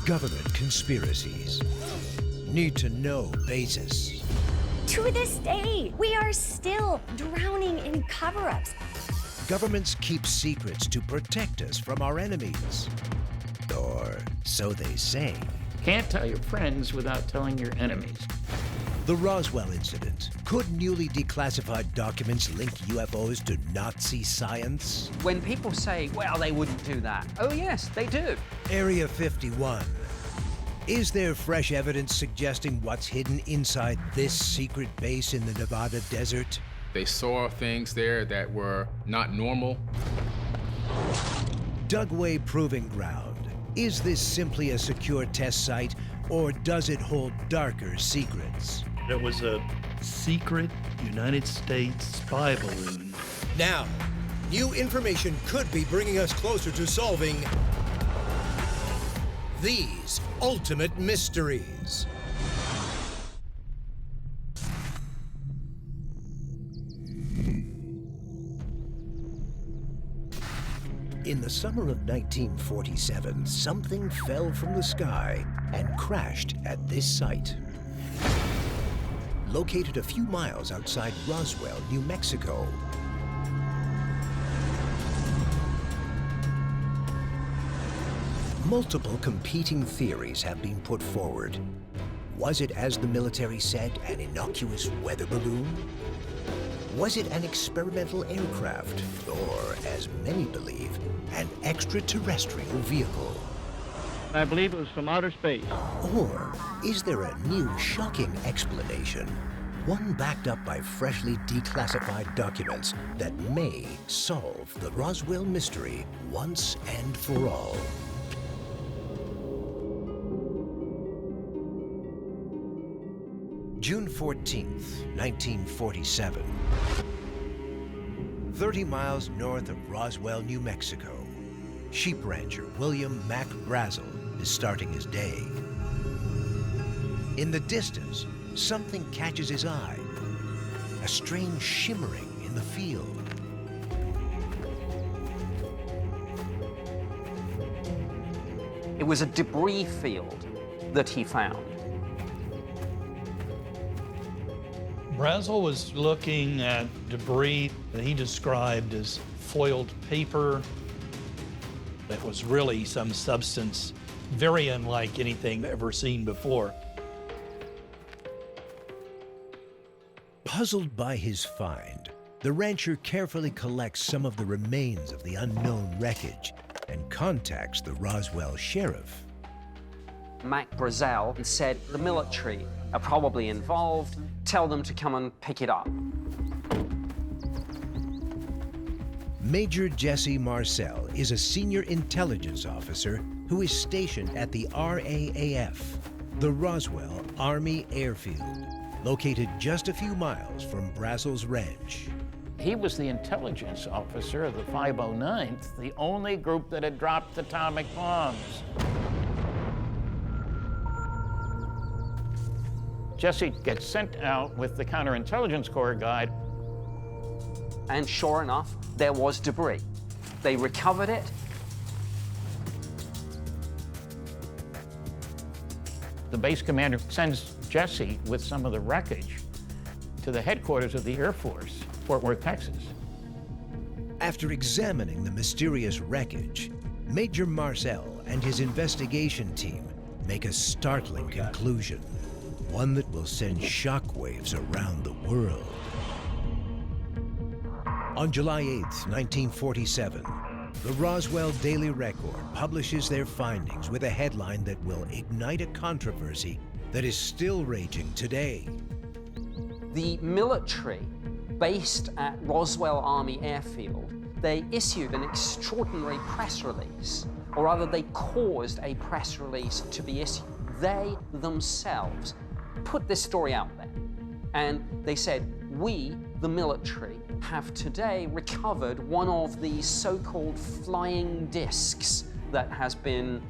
Government conspiracies. Need to know basis. To this day, we are still drowning in cover-ups. Governments keep secrets to protect us from our enemies. Or so they say. Can't tell your friends without telling your enemies. The Roswell incident. Could newly declassified documents link UFOs to Nazi science? When people say, well, they wouldn't do that. Oh yes, they do. Area 51. Is there fresh evidence suggesting what's hidden inside this secret base in the Nevada desert? They saw things there that were not normal. Dugway Proving Ground. Is this simply a secure test site, or does it hold darker secrets? It was a secret United States spy balloon. Now, new information could be bringing us closer to solving these ultimate mysteries. In the summer of 1947, something fell from the sky and crashed at this site. Located a few miles outside Roswell, New Mexico. Multiple competing theories have been put forward. Was it, as the military said, an innocuous weather balloon? Was it an experimental aircraft, or, as many believe, an extraterrestrial vehicle? I believe it was from outer space. Or is there a new shocking explanation, one backed up by freshly declassified documents that may solve the Roswell mystery once and for all? June 14th, 1947. 30 miles north of Roswell, New Mexico, sheep rancher William Mac Brazel is starting his day. In the distance, something catches his eye, a strange shimmering in the field. It was a debris field that he found. Brazel was looking at debris that he described as foiled paper. That was really some substance very unlike anything ever seen before. Puzzled by his find, the rancher carefully collects some of the remains of the unknown wreckage and contacts the Roswell sheriff. Mac Brazel said the military are probably involved. Tell them to come and pick it up. Major Jesse Marcel is a senior intelligence officer who is stationed at the RAAF, the Roswell Army Airfield, located just a few miles from Brazel's ranch. He was the intelligence officer of the 509th, the only group that had dropped atomic bombs. Jesse gets sent out with the Counterintelligence Corps guide. And sure enough, there was debris. They recovered it. The base commander sends Jesse with some of the wreckage to the headquarters of the Air Force, Fort Worth, Texas. After examining the mysterious wreckage, Major Marcel and his investigation team make a startling conclusion, one that will send shockwaves around the world. On July 8th, 1947, the Roswell Daily Record publishes their findings with a headline that will ignite a controversy that is still raging today. The military, based at Roswell Army Airfield, they issued an extraordinary press release, or rather they caused a press release to be issued. They themselves put this story out there, and they said, we, the military, have today recovered one of these so-called flying discs that has been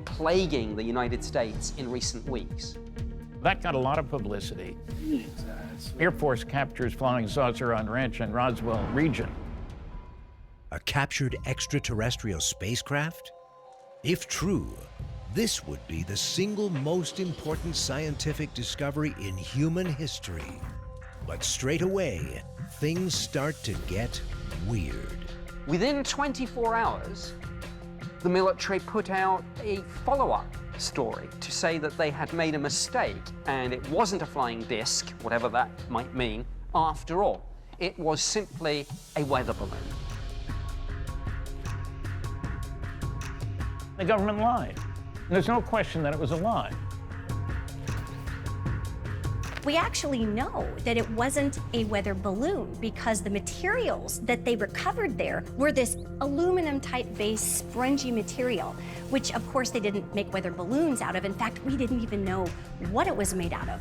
plaguing the United States in recent weeks. That got a lot of publicity. Air Force captures flying saucer on ranch in Roswell region. A captured extraterrestrial spacecraft? If true, This would be the single most important scientific discovery in human history. But straight away, things start to get weird. Within 24 hours, the military put out a follow-up story to say that they had made a mistake and it wasn't a flying disc, whatever that might mean, after all. It was simply a weather balloon. The government lied. And there's no question that it was a lie. We actually know that it wasn't a weather balloon because the materials that they recovered there were this aluminum-type base spongy material, which of course they didn't make weather balloons out of. In fact, we didn't even know what it was made out of.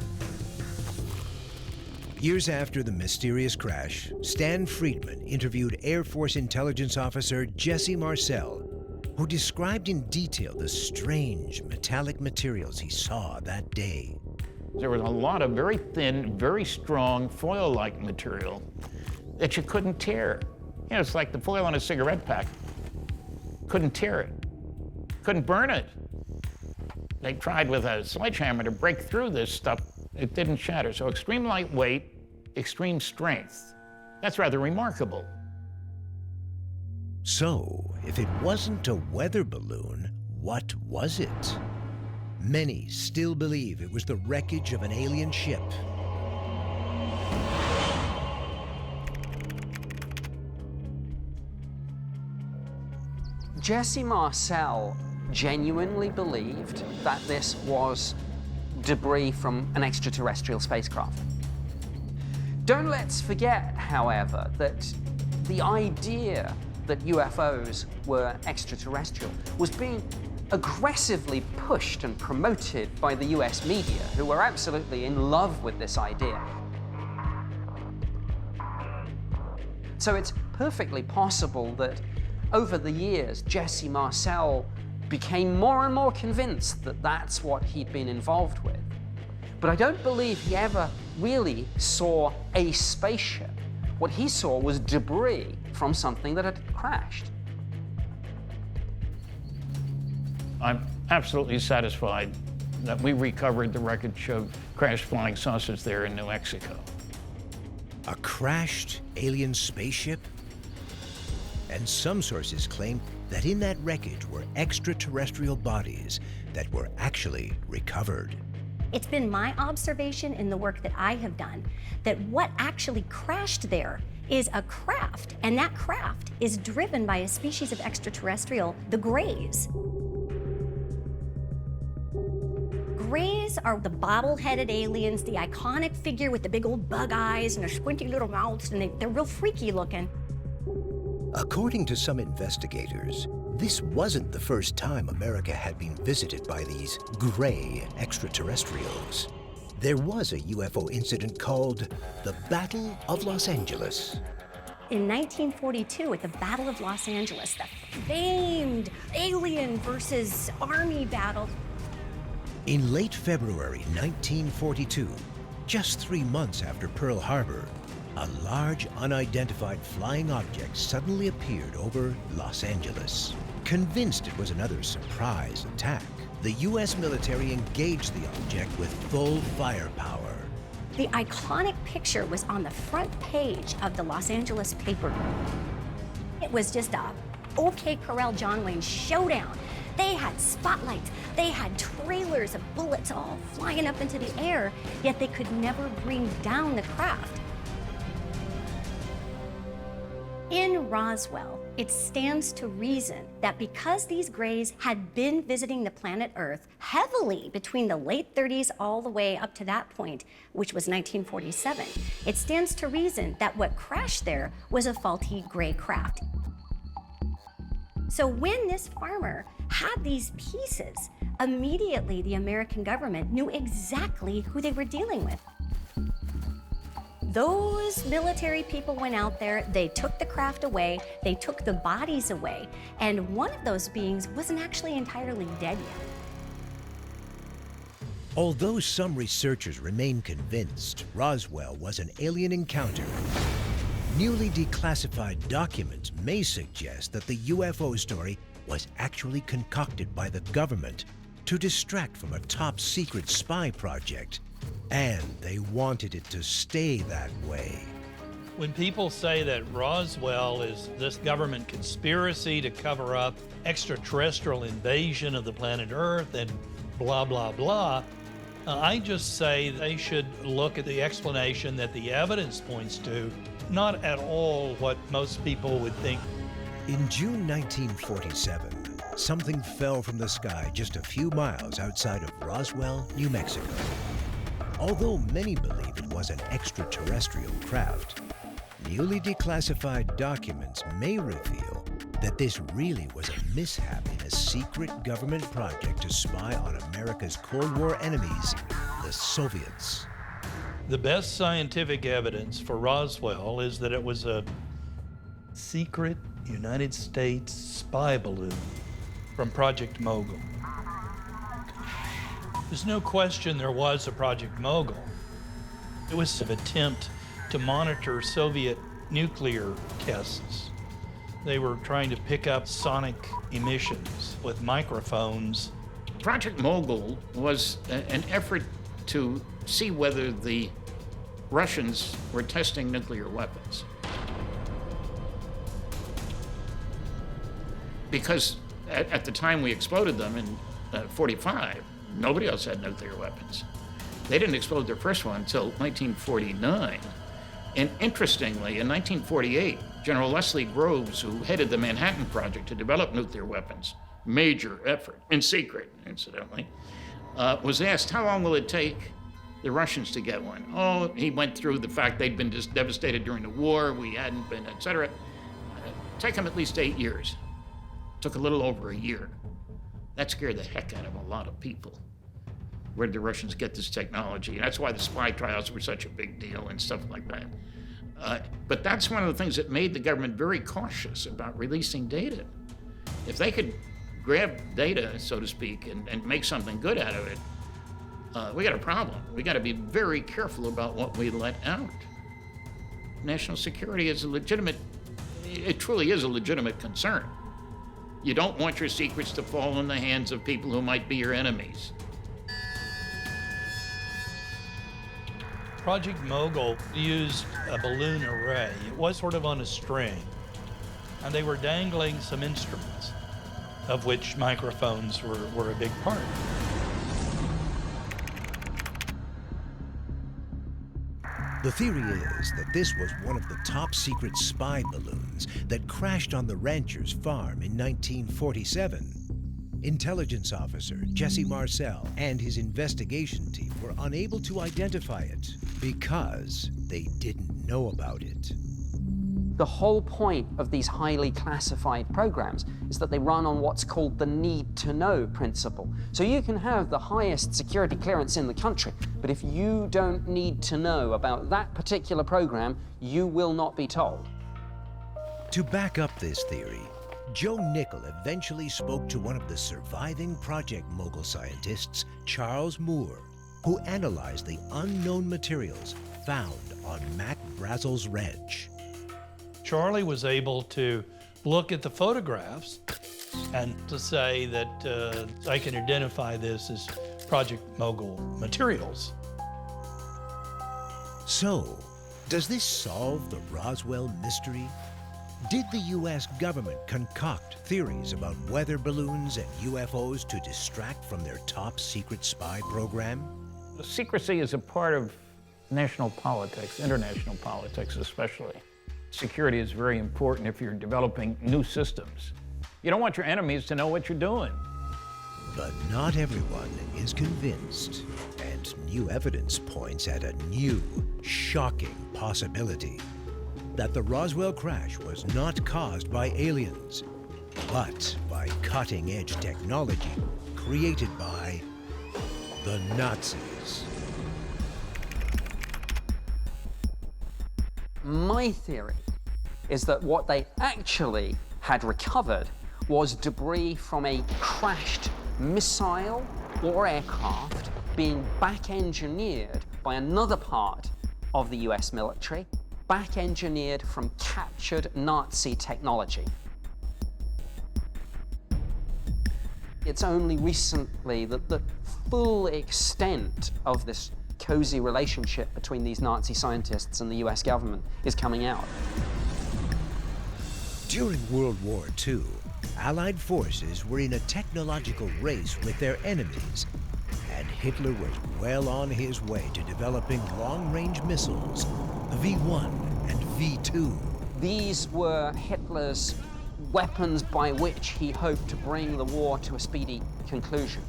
Years after the mysterious crash, Stan Friedman interviewed Air Force intelligence officer Jesse Marcel, who described in detail the strange metallic materials he saw that day. There was a lot of very thin, very strong foil-like material that you couldn't tear. You know, it's like the foil on a cigarette pack. Couldn't tear it, couldn't burn it. They tried with a sledgehammer to break through this stuff. It didn't shatter. So extreme lightweight, extreme strength. That's rather remarkable. So, if it wasn't a weather balloon, what was it? Many still believe it was the wreckage of an alien ship. Jesse Marcel genuinely believed that this was debris from an extraterrestrial spacecraft. Don't let's forget, however, that the idea that UFOs were extraterrestrial was being aggressively pushed and promoted by the US media, who were absolutely in love with this idea. So it's perfectly possible that over the years, Jesse Marcel became more and more convinced that that's what he'd been involved with. But I don't believe he ever really saw a spaceship. What he saw was debris from something that had crashed. I'm absolutely satisfied that we recovered the wreckage of crashed flying saucers there in New Mexico. A crashed alien spaceship? And some sources claim that in that wreckage were extraterrestrial bodies that were actually recovered. It's been my observation in the work that I have done that what actually crashed there is a craft, and that craft is driven by a species of extraterrestrial, the Greys. Greys are the bobble-headed aliens, the iconic figure with the big old bug eyes and their squinty little mouths, and they're real freaky looking. According to some investigators, this wasn't the first time America had been visited by these gray extraterrestrials. There was a UFO incident called the Battle of Los Angeles. In 1942, at the Battle of Los Angeles, the famed alien versus army battle. In late February 1942, just 3 months after Pearl Harbor, a large unidentified flying object suddenly appeared over Los Angeles. Convinced it was another surprise attack, the U.S. military engaged the object with full firepower. The iconic picture was on the front page of the Los Angeles paper. It was just a OK Corral John Wayne showdown. They had spotlights, they had trailers of bullets all flying up into the air, yet they could never bring down the craft. In Roswell, it stands to reason that because these Greys had been visiting the planet Earth heavily between the late 30s all the way up to that point, which was 1947, it stands to reason that what crashed there was a faulty gray craft. So when this farmer had these pieces, immediately the American government knew exactly who they were dealing with. Those military people went out there, they took the craft away, they took the bodies away, and one of those beings wasn't actually entirely dead yet. Although some researchers remain convinced Roswell was an alien encounter, newly declassified documents may suggest that the UFO story was actually concocted by the government to distract from a top-secret spy project, and they wanted it to stay that way. When people say that Roswell is this government conspiracy to cover up extraterrestrial invasion of the planet Earth and blah, blah, blah, I just say they should look at the explanation that the evidence points to, not at all what most people would think. In June 1947, something fell from the sky just a few miles outside of Roswell, New Mexico. Although many believe it was an extraterrestrial craft, newly declassified documents may reveal that this really was a mishap in a secret government project to spy on America's Cold War enemies, the Soviets. The best scientific evidence for Roswell is that it was a secret United States spy balloon from Project Mogul. There's no question there was a Project Mogul. It was an attempt to monitor Soviet nuclear tests. They were trying to pick up sonic emissions with microphones. Project Mogul was an effort to see whether the Russians were testing nuclear weapons. Because at the time we exploded them in 45, nobody else had nuclear weapons. They didn't explode their first one until 1949. And interestingly, in 1948, General Leslie Groves, who headed the Manhattan Project to develop nuclear weapons, major effort, in secret, incidentally, was asked, how long will it take the Russians to get one? Oh, he went through the fact they'd been just devastated during the war, we hadn't been, et cetera. Take them at least 8 years. Took a little over a year. That scared the heck out of a lot of people. Where did the Russians get this technology? And that's why the spy trials were such a big deal and stuff like that. But that's one of the things that made the government very cautious about releasing data. If they could grab data, so to speak, and make something good out of it, we got a problem. We got to be very careful about what we let out. National security is it truly is a legitimate concern. You don't want your secrets to fall in the hands of people who might be your enemies. Project Mogul used a balloon array. It was sort of on a string, and they were dangling some instruments, of which microphones were a big part. The theory is that this was one of the top secret spy balloons that crashed on the rancher's farm in 1947. Intelligence officer Jesse Marcel and his investigation team were unable to identify it because they didn't know about it. The whole point of these highly classified programs is that they run on what's called the need to know principle. So you can have the highest security clearance in the country, but if you don't need to know about that particular program, you will not be told. To back up this theory, Joe Nickell eventually spoke to one of the surviving Project Mogul scientists, Charles Moore, who analyzed the unknown materials found on Mac Brazel's ranch. Charlie was able to look at the photographs and to say that I can identify this as Project Mogul materials. So, does this solve the Roswell mystery? Did the U.S. government concoct theories about weather balloons and UFOs to distract from their top secret spy program? Secrecy is a part of national politics, international politics especially. Security is very important if you're developing new systems. You don't want your enemies to know what you're doing. But not everyone is convinced, and new evidence points at a new, shocking possibility. That the Roswell crash was not caused by aliens, but by cutting-edge technology created by the Nazis. My theory is that what they actually had recovered was debris from a crashed missile or aircraft being back-engineered by another part of the US military, back-engineered from captured Nazi technology. It's only recently that the full extent of this cozy relationship between these Nazi scientists and the US government is coming out. During World War II, Allied forces were in a technological race with their enemies, and Hitler was well on his way to developing long-range missiles, the V-1 and V-2. These were Hitler's weapons by which he hoped to bring the war to a speedy conclusion.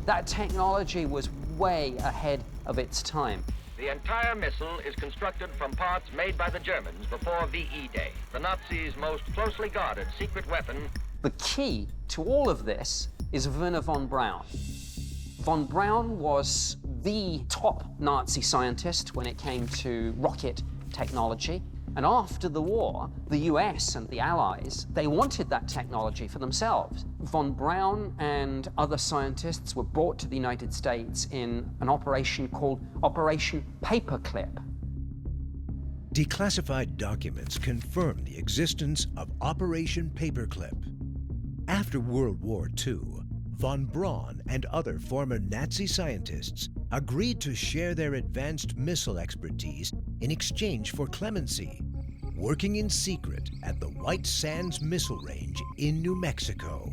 That technology was way ahead of its time. The entire missile is constructed from parts made by the Germans before VE Day, the Nazis' most closely guarded secret weapon. The key to all of this is Wernher von Braun. Von Braun was the top Nazi scientist when it came to rocket technology. And after the war, the US and the Allies, they wanted that technology for themselves. Von Braun and other scientists were brought to the United States in an operation called Operation Paperclip. Declassified documents confirm the existence of Operation Paperclip. After World War II, von Braun and other former Nazi scientists agreed to share their advanced missile expertise in exchange for clemency, working in secret at the White Sands Missile Range in New Mexico.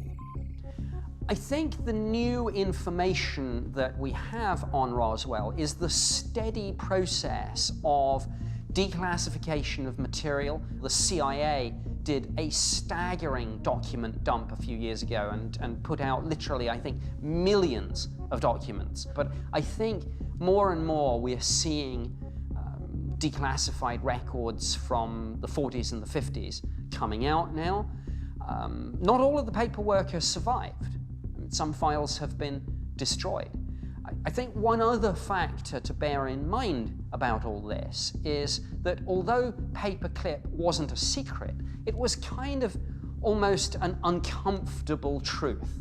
I think the new information that we have on Roswell is the steady process of declassification of material. The CIA did a staggering document dump a few years ago and put out literally, I think, millions of documents. But I think more and more we're seeing declassified records from the 40s and the 50s coming out now. Not all of the paperwork has survived. Some files have been destroyed. I think one other factor to bear in mind about all this is that although Paperclip wasn't a secret, it was kind of almost an uncomfortable truth.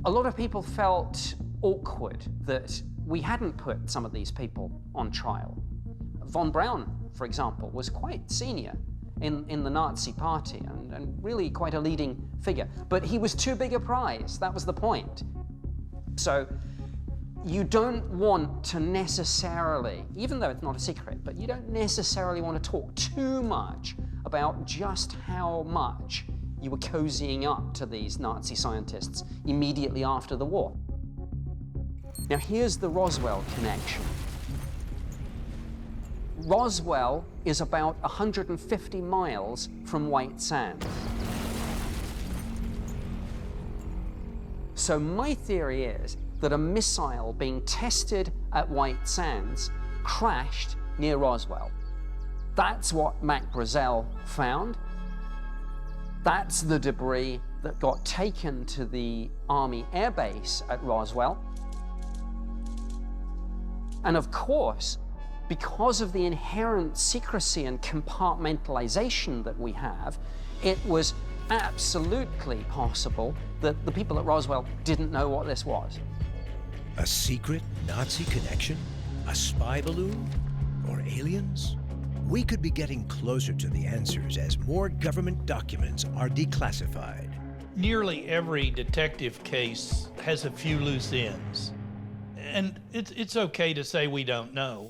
A lot of people felt awkward that we hadn't put some of these people on trial. Von Braun, for example, was quite senior in the Nazi party and really quite a leading figure. But he was too big a prize, that was the point. So you don't want to necessarily, even though it's not a secret, but you don't necessarily want to talk too much about just how much you were cozying up to these Nazi scientists immediately after the war. Now here's the Roswell connection. Roswell is about 150 miles from White Sands. So my theory is that a missile being tested at White Sands crashed near Roswell. That's what Mac Brazel found. That's the debris that got taken to the Army Air Base at Roswell. And of course, because of the inherent secrecy and compartmentalization that we have, it was absolutely possible that the people at Roswell didn't know what this was. A secret Nazi connection? A spy balloon? Or aliens? We could be getting closer to the answers as more government documents are declassified. Nearly every detective case has a few loose ends. And it's okay to say we don't know.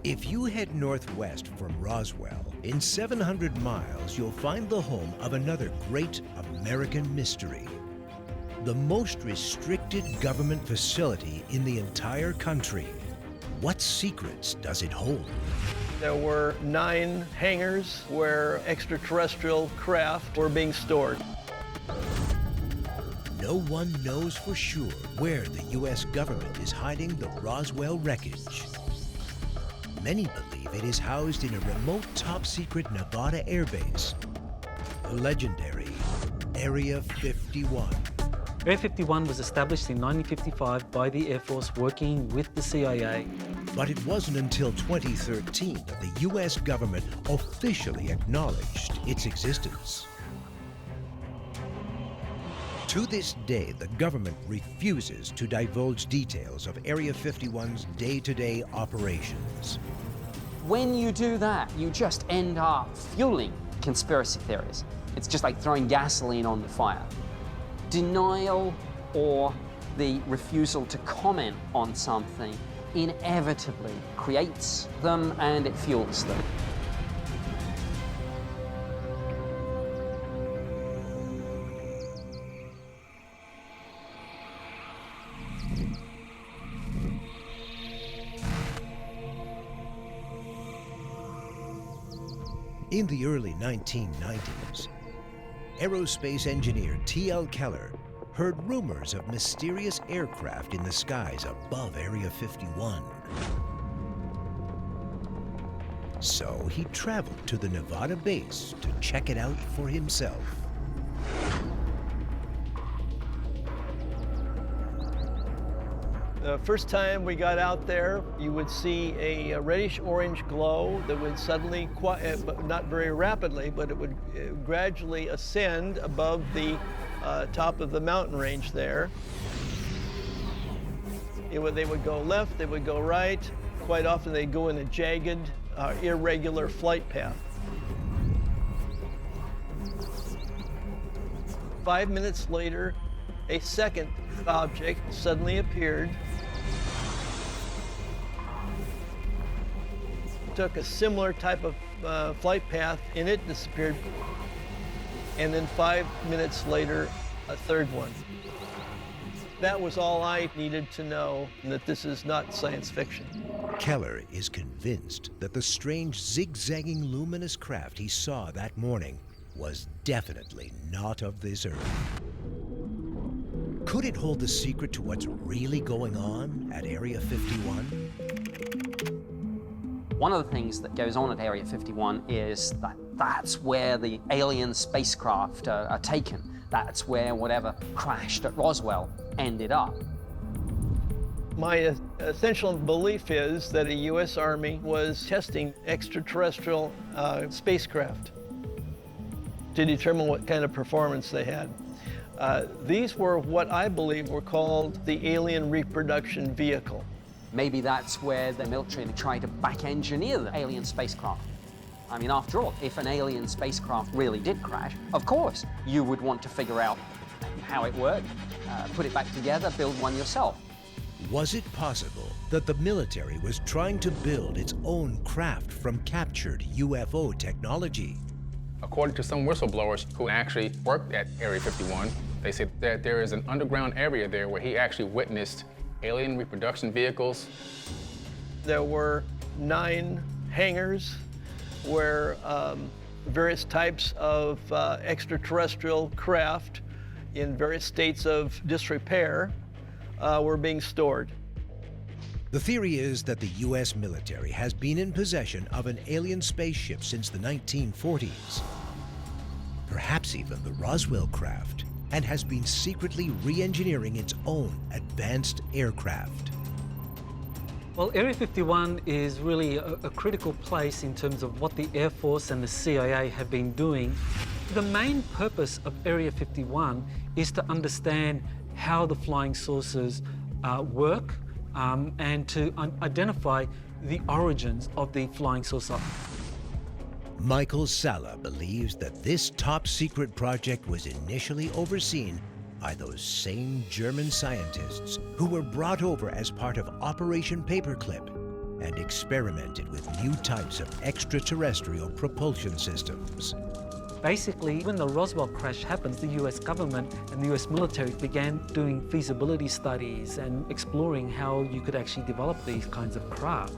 If you head northwest from Roswell, in 700 miles, you'll find the home of another great American mystery. The most restricted government facility in the entire country. What secrets does it hold? There were 9 hangars where extraterrestrial craft were being stored. No one knows for sure where the U.S. government is hiding the Roswell wreckage. Many believe it is housed in a remote top-secret Nevada airbase, the legendary Area 51. Area 51 was established in 1955 by the Air Force working with the CIA. But it wasn't until 2013 that the U.S. government officially acknowledged its existence. To this day, the government refuses to divulge details of Area 51's day-to-day operations. When you do that, you just end up fueling conspiracy theories. It's just like throwing gasoline on the fire. Denial or the refusal to comment on something inevitably creates them and it fuels them. In the early 1990s, aerospace engineer T.L. Keller heard rumors of mysterious aircraft in the skies above Area 51. So he traveled to the Nevada base to check it out for himself. The first time we got out there, you would see a reddish-orange glow that would suddenly, not very rapidly, but it would gradually ascend above the top of the mountain range there. They would go left, they would go right. Quite often they'd go in a jagged, irregular flight path. 5 minutes later, a second object suddenly appeared. Took a similar type of flight path, and it disappeared. And then 5 minutes later, a third one. That was all I needed to know, that this is not science fiction. Keller is convinced that the strange zigzagging luminous craft he saw that morning was definitely not of this earth. Could it hold the secret to what's really going on at Area 51? One of the things that goes on at Area 51 is that that's where the alien spacecraft are taken. That's where whatever crashed at Roswell ended up. My essential belief is that a U.S. Army was testing extraterrestrial spacecraft to determine what kind of performance they had. These were what I believe were called the alien reproduction vehicle. Maybe that's where the military tried to back-engineer the alien spacecraft. I mean, after all, if an alien spacecraft really did crash, of course, you would want to figure out how it worked, put it back together, build one yourself. Was it possible that the military was trying to build its own craft from captured UFO technology? According to some whistleblowers who actually worked at Area 51, they said that there is an underground area there where he actually witnessed alien reproduction vehicles. There were 9 hangars where various types of extraterrestrial craft in various states of disrepair were being stored. The theory is that the U.S. military has been in possession of an alien spaceship since the 1940s, perhaps even the Roswell craft, and has been secretly re-engineering its own advanced aircraft. Well, Area 51 is really a critical place in terms of what the Air Force and the CIA have been doing. The main purpose of Area 51 is to understand how the flying saucers work and to identify the origins of the flying saucer. Michael Salla believes that this top-secret project was initially overseen by those same German scientists who were brought over as part of Operation Paperclip and experimented with new types of extraterrestrial propulsion systems. Basically, when the Roswell crash happened, the US government and the US military began doing feasibility studies and exploring how you could actually develop these kinds of craft.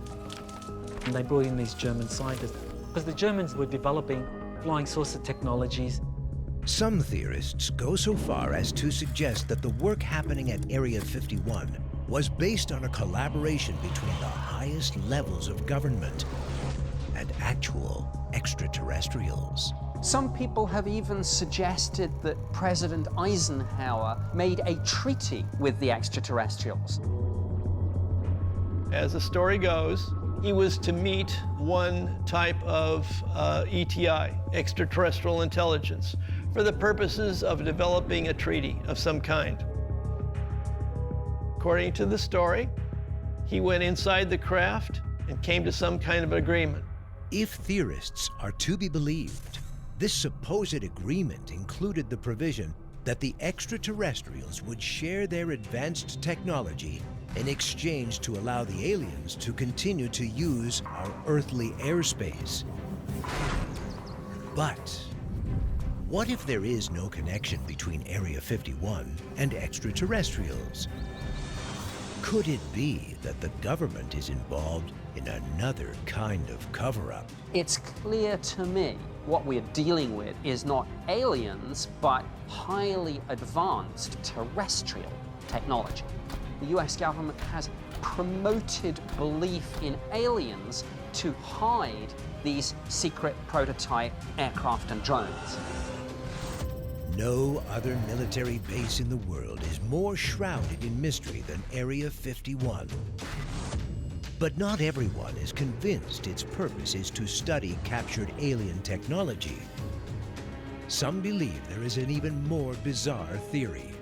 And they brought in these German scientists because the Germans were developing flying saucer technologies. Some theorists go so far as to suggest that the work happening at Area 51 was based on a collaboration between the highest levels of government and actual extraterrestrials. Some people have even suggested that President Eisenhower made a treaty with the extraterrestrials. As the story goes, he was to meet one type of ETI, extraterrestrial intelligence, for the purposes of developing a treaty of some kind. According to the story, he went inside the craft and came to some kind of agreement. If theorists are to be believed, This supposed agreement included the provision that the extraterrestrials would share their advanced technology in exchange to allow the aliens to continue to use our earthly airspace. But what if there is no connection between Area 51 and extraterrestrials? Could it be that the government is involved in another kind of cover-up? It's clear to me what we're dealing with is not aliens, but highly advanced terrestrial technology. The US government has promoted belief in aliens to hide these secret prototype aircraft and drones. No other military base in the world is more shrouded in mystery than Area 51. But not everyone is convinced its purpose is to study captured alien technology. Some believe there is an even more bizarre theory,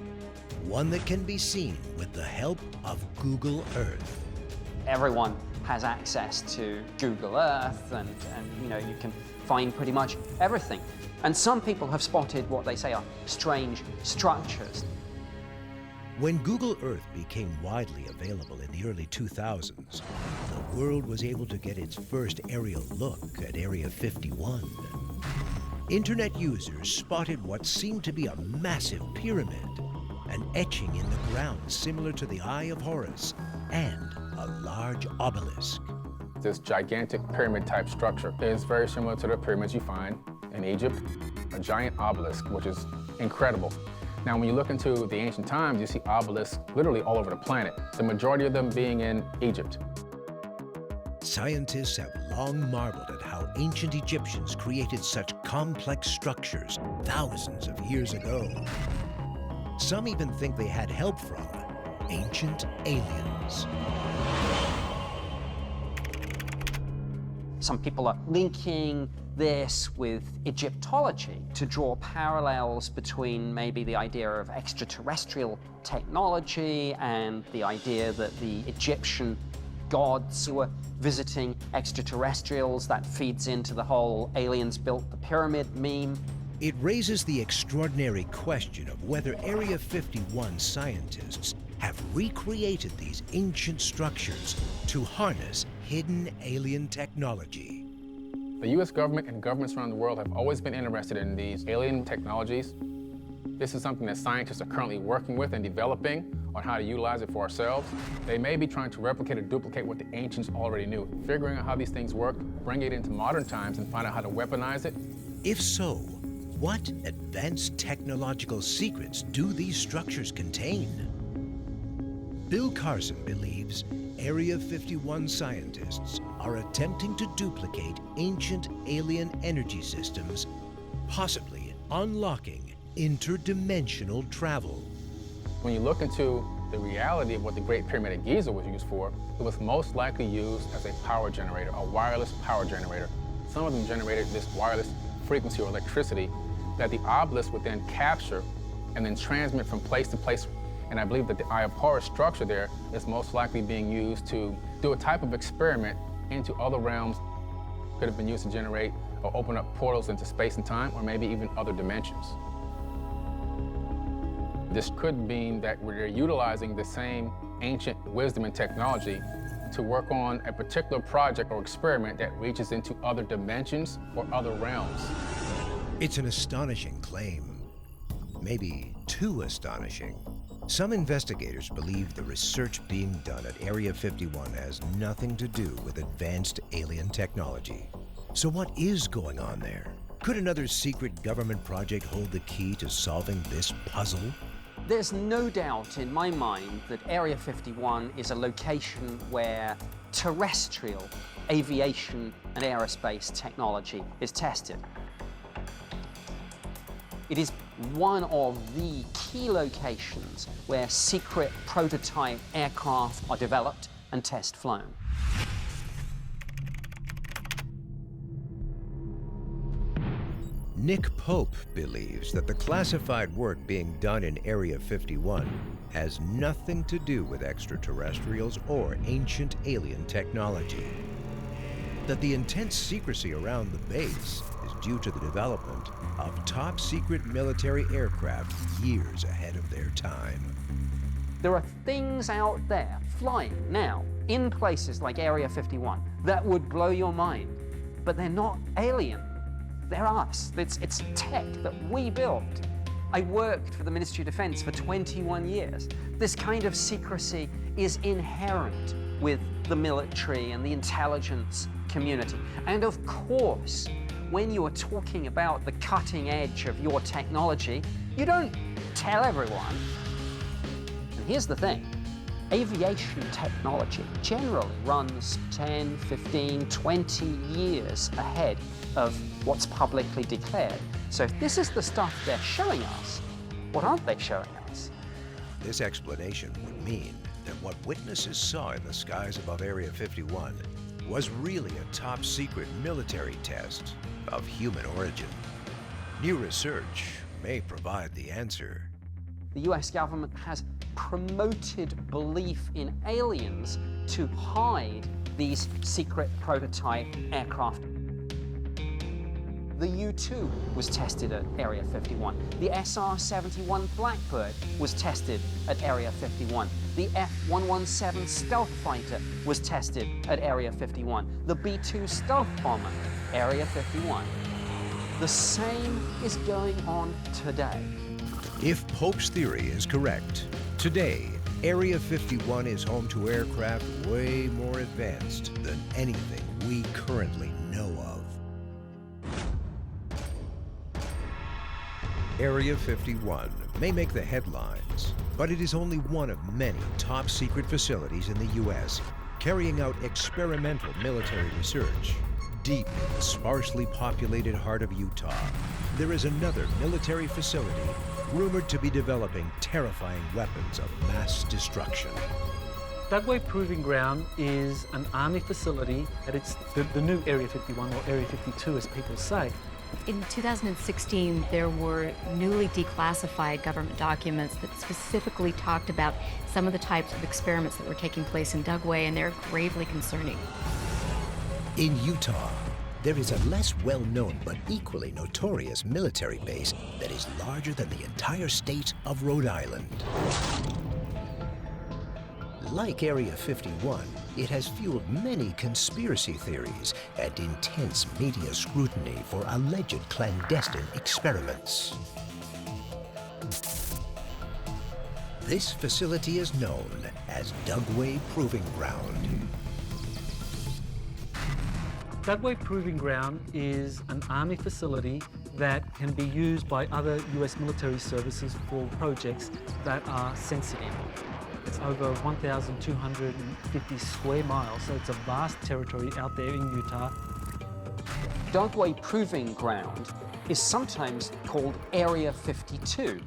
one that can be seen with the help of Google Earth. Everyone has access to Google Earth, and you can find pretty much everything. And some people have spotted what they say are strange structures. When Google Earth became widely available in the early 2000s, the world was able to get its first aerial look at Area 51. Internet users spotted what seemed to be a massive pyramid, an etching in the ground similar to the Eye of Horus, and a large obelisk. This gigantic pyramid-type structure is very similar to the pyramids you find in Egypt, a giant obelisk, which is incredible. Now, when you look into the ancient times, you see obelisks literally all over the planet, the majority of them being in Egypt. Scientists have long marveled at how ancient Egyptians created such complex structures thousands of years ago. Some even think they had help from ancient aliens. Some people are linking this with Egyptology to draw parallels between maybe the idea of extraterrestrial technology and the idea that the Egyptian gods were visiting extraterrestrials. That feeds into the whole aliens built the pyramid meme. It raises the extraordinary question of whether Area 51 scientists have recreated these ancient structures to harness hidden alien technology. The US government and governments around the world have always been interested in these alien technologies. This is something that scientists are currently working with and developing on how to utilize it for ourselves. They may be trying to replicate or duplicate what the ancients already knew, figuring out how these things work, bring it into modern times, and find out how to weaponize it. If so, what advanced technological secrets do these structures contain? Bill Carson believes Area 51 scientists are attempting to duplicate ancient alien energy systems, possibly unlocking interdimensional travel. When you look into the reality of what the Great Pyramid of Giza was used for, it was most likely used as a power generator, a wireless power generator. Some of them generated this wireless frequency or electricity that the obelisk would then capture and then transmit from place to place. And I believe that the Eye of Horus structure there is most likely being used to do a type of experiment into other realms. Could have been used to generate or open up portals into space and time, or maybe even other dimensions. This could mean that we're utilizing the same ancient wisdom and technology to work on a particular project or experiment that reaches into other dimensions or other realms. It's an astonishing claim, maybe too astonishing. Some investigators believe the research being done at Area 51 has nothing to do with advanced alien technology. So what is going on there? Could another secret government project hold the key to solving this puzzle? There's no doubt in my mind that Area 51 is a location where terrestrial aviation and aerospace technology is tested. It is one of the key locations where secret prototype aircraft are developed and test flown. Nick Pope believes that the classified work being done in Area 51 has nothing to do with extraterrestrials or ancient alien technology. That the intense secrecy around the base is due to the development of top-secret military aircraft years ahead of their time. There are things out there flying now in places like Area 51 that would blow your mind, but they're not alien. They're us. It's tech that we built. I worked for the Ministry of Defense for 21 years. This kind of secrecy is inherent with the military and the intelligence community. And of course, when you are talking about the cutting edge of your technology, you don't tell everyone. And here's the thing, aviation technology generally runs 10, 15, 20 years ahead of what's publicly declared. So if this is the stuff they're showing us, what aren't they showing us? This explanation would mean that what witnesses saw in the skies above Area 51 was really a top-secret military test of human origin. New research may provide the answer. The US government has promoted belief in aliens to hide these secret prototype aircraft. The U-2 was tested at Area 51. The SR-71 Blackbird was tested at Area 51. The F-117 stealth fighter was tested at Area 51. The B-2 stealth bomber, Area 51. The same is going on today. If Pope's theory is correct, today, Area 51 is home to aircraft way more advanced than anything we currently know of. Area 51 may make the headlines, but it is only one of many top-secret facilities in the U.S. carrying out experimental military research. Deep in the sparsely populated heart of Utah, there is another military facility rumored to be developing terrifying weapons of mass destruction. Dugway Proving Ground is an Army facility, and it's the new Area 51, or Area 52 as people say. In 2016, there were newly declassified government documents that specifically talked about some of the types of experiments that were taking place in Dugway, and they're gravely concerning. In Utah, there is a less well-known but equally notorious military base that is larger than the entire state of Rhode Island. Like Area 51, it has fueled many conspiracy theories and intense media scrutiny for alleged clandestine experiments. This facility is known as Dugway Proving Ground. Dugway Proving Ground is an Army facility that can be used by other US military services for projects that are sensitive. It's over 1,250 square miles, so it's a vast territory out there in Utah. Dugway Proving Ground is sometimes called Area 52.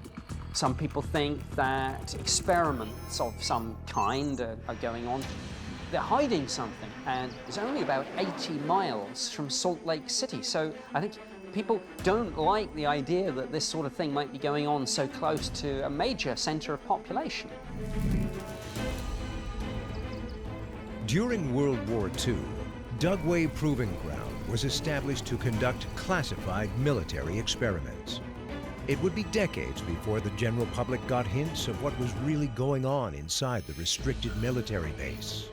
Some people think that experiments of some kind are going on. They're hiding something, and it's only about 80 miles from Salt Lake City, so I think people don't like the idea that this sort of thing might be going on so close to a major center of population. During World War II, Dugway Proving Ground was established to conduct classified military experiments. It would be decades before the general public got hints of what was really going on inside the restricted military base.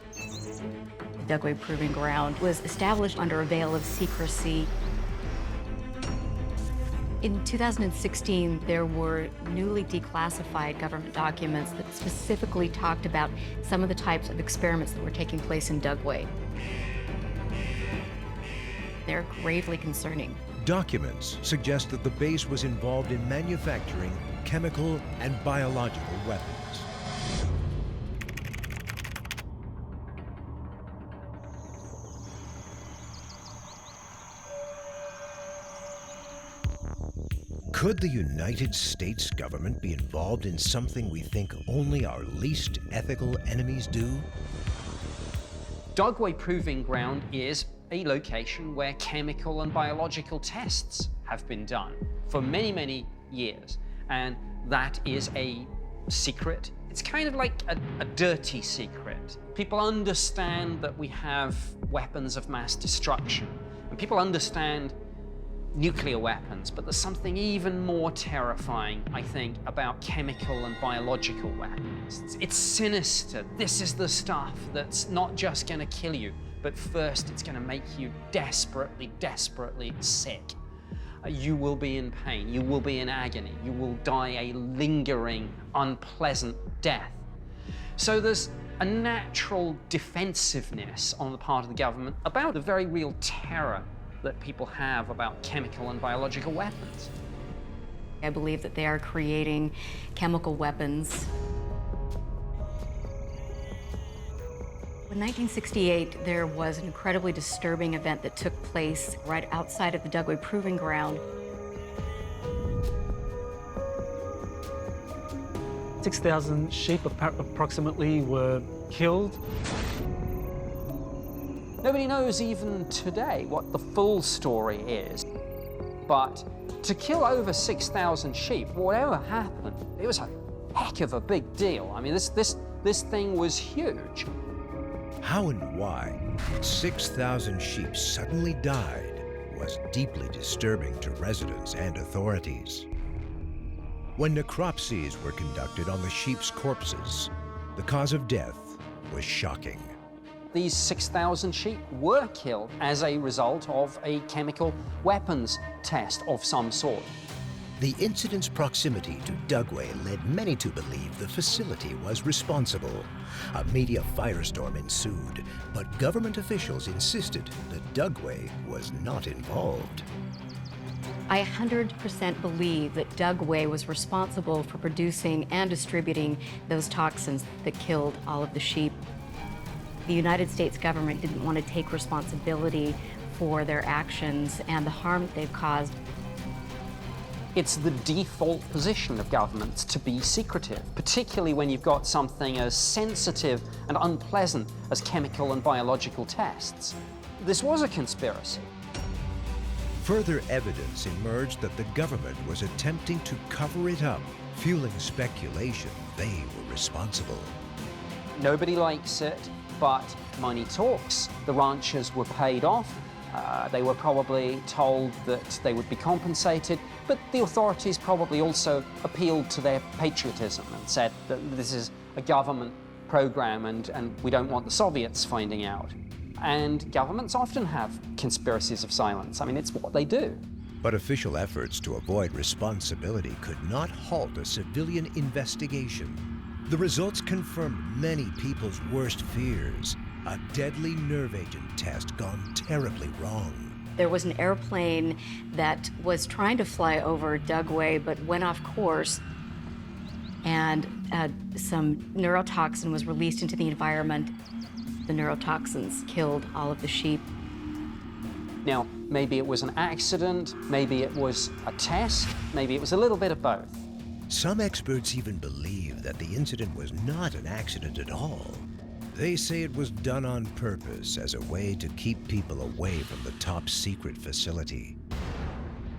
Dugway Proving Ground was established under a veil of secrecy. In 2016, there were newly declassified government documents that specifically talked about some of the types of experiments that were taking place in Dugway. They're gravely concerning. Documents suggest that the base was involved in manufacturing chemical and biological weapons. Could the United States government be involved in something we think only our least ethical enemies do? Dugway Proving Ground is a location where chemical and biological tests have been done for many, many years. And that is a secret. It's kind of like a dirty secret. People understand that we have weapons of mass destruction. And people understand nuclear weapons, but there's something even more terrifying, I think, about chemical and biological weapons. It's sinister. This is the stuff that's not just going to kill you, but first it's going to make you desperately, desperately sick. You will be in pain. You will be in agony. You will die a lingering, unpleasant death. So there's a natural defensiveness on the part of the government about the very real terror that people have about chemical and biological weapons. I believe that they are creating chemical weapons. In 1968, there was an incredibly disturbing event that took place right outside of the Dugway Proving Ground. 6,000 sheep approximately were killed. Nobody knows even today what the full story is, but to kill over 6,000 sheep, whatever happened, it was a heck of a big deal. I mean, this thing was huge. How and why 6,000 sheep suddenly died was deeply disturbing to residents and authorities. When necropsies were conducted on the sheep's corpses, the cause of death was shocking. These 6,000 sheep were killed as a result of a chemical weapons test of some sort. The incident's proximity to Dugway led many to believe the facility was responsible. A media firestorm ensued, but government officials insisted that Dugway was not involved. I 100% believe that Dugway was responsible for producing and distributing those toxins that killed all of the sheep. The United States government didn't want to take responsibility for their actions and the harm that they've caused. It's the default position of governments to be secretive, particularly when you've got something as sensitive and unpleasant as chemical and biological tests. This was a conspiracy. Further evidence emerged that the government was attempting to cover it up, fueling speculation they were responsible. Nobody likes it, but money talks. The ranchers were paid off. They were probably told that they would be compensated, but the authorities probably also appealed to their patriotism and said that this is a government program and we don't want the Soviets finding out. And governments often have conspiracies of silence. I mean, it's what they do. But official efforts to avoid responsibility could not halt a civilian investigation. The results confirmed many people's worst fears. A deadly nerve agent test gone terribly wrong. There was an airplane that was trying to fly over Dugway but went off course, and some neurotoxin was released into the environment. The neurotoxins killed all of the sheep. Now, maybe it was an accident, maybe it was a test, maybe it was a little bit of both. Some experts even believe that the incident was not an accident at all. They say it was done on purpose as a way to keep people away from the top secret facility.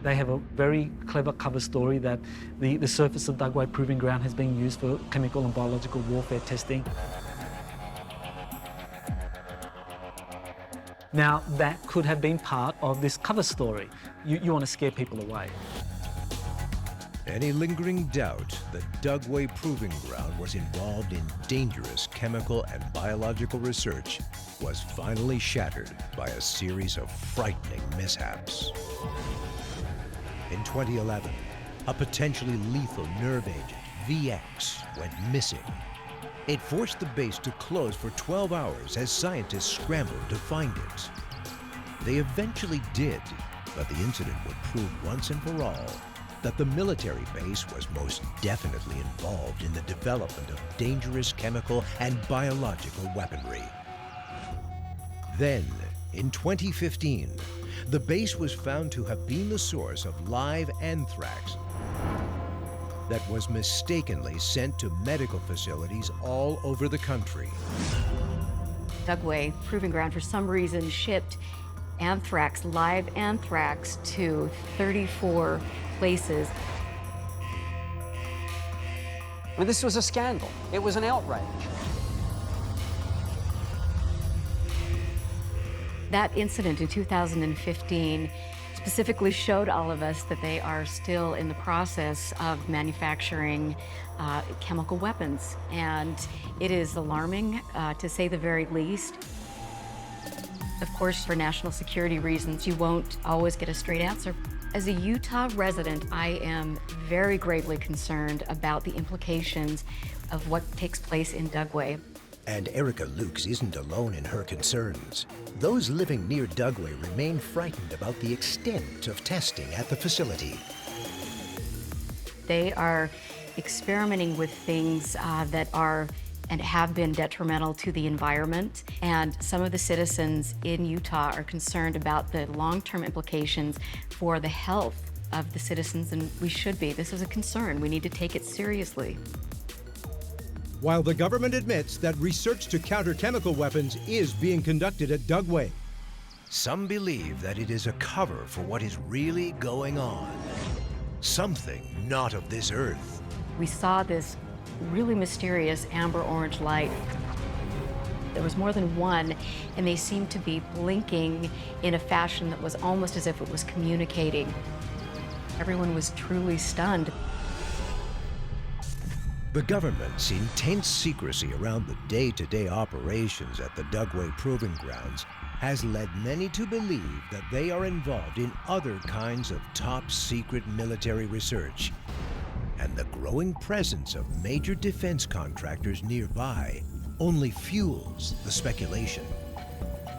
They have a very clever cover story that the surface of Dugway Proving Ground has been used for chemical and biological warfare testing. Now, that could have been part of this cover story. You want to scare people away. Any lingering doubt that Dugway Proving Ground was involved in dangerous chemical and biological research was finally shattered by a series of frightening mishaps. In 2011, a potentially lethal nerve agent, VX, went missing. It forced the base to close for 12 hours as scientists scrambled to find it. They eventually did, but the incident would prove once and for all that the military base was most definitely involved in the development of dangerous chemical and biological weaponry. Then, in 2015, the base was found to have been the source of live anthrax that was mistakenly sent to medical facilities all over the country. Dugway Proving Ground, for some reason, shipped anthrax, live anthrax, to 34 places. I mean, this was a scandal. It was an outrage. That incident in 2015 specifically showed all of us that they are still in the process of manufacturing chemical weapons. And it is alarming, to say the very least. Of course, for national security reasons, you won't always get a straight answer. As a Utah resident, I am very gravely concerned about the implications of what takes place in Dugway. And Erica Lukes isn't alone in her concerns. Those living near Dugway remain frightened about the extent of testing at the facility. They are experimenting with things that are and have been detrimental to the environment. And some of the citizens in Utah are concerned about the long-term implications for the health of the citizens, and we should be. This is a concern. We need to take it seriously. While the government admits that research to counter chemical weapons is being conducted at Dugway, some believe that it is a cover for what is really going on. Something not of this earth. We saw this really mysterious amber-orange light. There was more than one, and they seemed to be blinking in a fashion that was almost as if it was communicating. Everyone was truly stunned. The government's intense secrecy around the day-to-day operations at the Dugway Proving Grounds has led many to believe that they are involved in other kinds of top-secret military research. And the growing presence of major defense contractors nearby only fuels the speculation.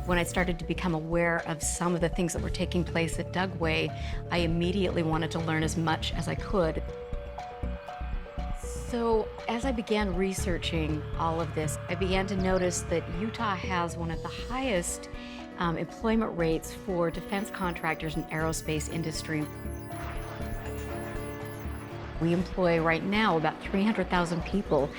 When I started to become aware of some of the things that were taking place at Dugway, I immediately wanted to learn as much as I could. So as I began researching all of this, I began to notice that Utah has one of the highest employment rates for defense contractors in aerospace industry. We employ right now about 300,000 people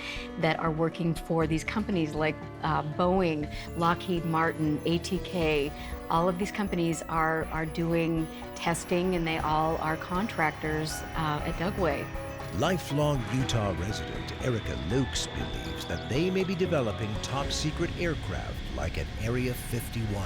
that are working for these companies like Boeing, Lockheed Martin, ATK. All of these companies are doing testing, and they all are contractors at Dugway. Lifelong Utah resident Erica Lukes believes that they may be developing top-secret aircraft like at Area 51.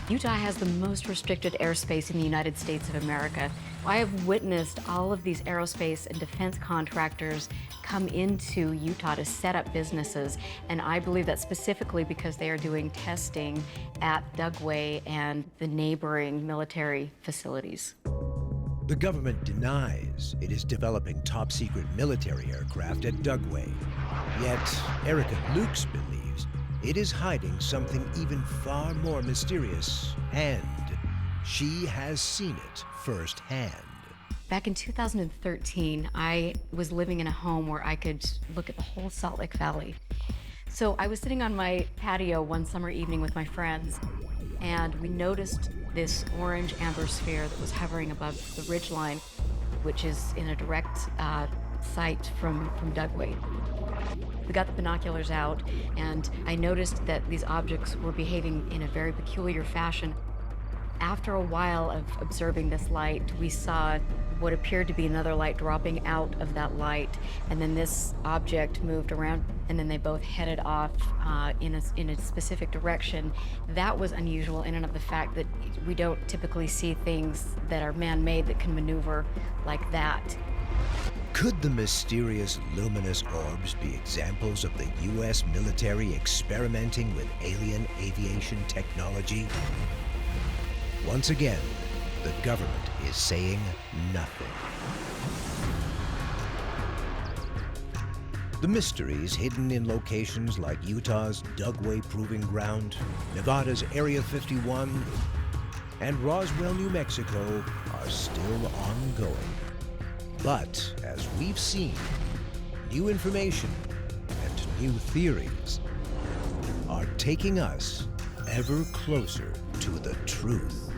Utah has the most restricted airspace in the United States of America. I have witnessed all of these aerospace and defense contractors come into Utah to set up businesses, and I believe that specifically because they are doing testing at Dugway and the neighboring military facilities. The government denies it is developing top-secret military aircraft at Dugway. Yet, Erica Lukes believes it is hiding something even far more mysterious, and she has seen it firsthand. Back in 2013, I was living in a home where I could look at the whole Salt Lake Valley. So I was sitting on my patio one summer evening with my friends, and we noticed this orange amber sphere that was hovering above the ridgeline, which is in a direct sight from Dugway. We got the binoculars out, and I noticed that these objects were behaving in a very peculiar fashion. After a while of observing this light, we saw what appeared to be another light dropping out of that light, and then this object moved around, and then they both headed off in a specific direction. That was unusual in and of the fact that we don't typically see things that are man-made that can maneuver like that. Could the mysterious luminous orbs be examples of the U.S. military experimenting with alien aviation technology? Once again, the government is saying nothing. The mysteries hidden in locations like Utah's Dugway Proving Ground, Nevada's Area 51, and Roswell, New Mexico are still ongoing. But, as we've seen, new information and new theories are taking us ever closer to the truth.